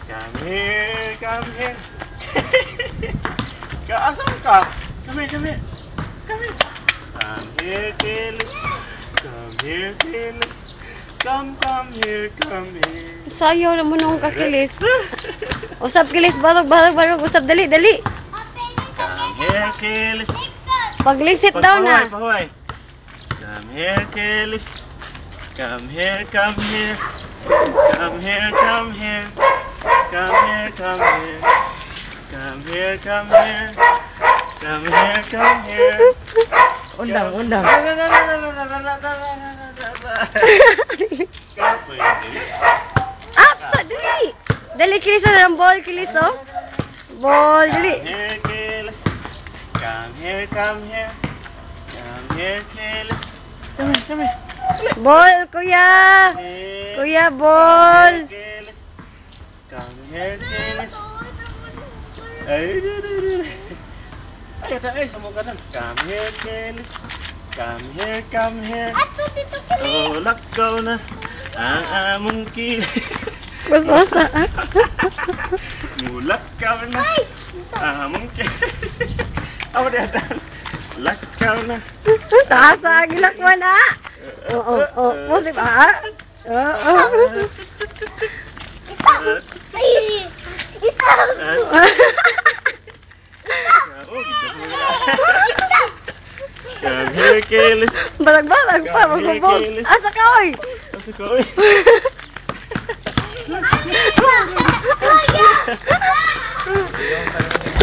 Come here, come here. Asan ka? Come here, come here. Come here. Come here, Kilis. Come here, Kilis. Come here, come here. Sayo naman nung kakilis. Usap kilis, barog. Usap, dali. Come here, Kilis. Paglisit daw na. Pahuay. Come here, Kilis. Come here, come here. Come here, come here. Come here, come here. Come here, come here. Come here, come here. Undang. Apa, dali. Dali, kilis na ng ball, kilis, oh. Ball, dali. Come here, Kilis. Come here, come here. Come here, Kilis. Come here. Ball, kuya. Kuya, ball. Kilis. Come here, Kilis. Ay, sama ka na. Come here, Kilis. Come here. Tulak ko na ang among kilis. Basta. Mulak ka na among kilis. Apa dia ada? Mulak ka na. Taasa, gilak mo na. Oo. Musip, ha? Oo. Come here, Kilis. Balag pa, magbubog. Asa ka, oy? Asa ka, oy? Kuya!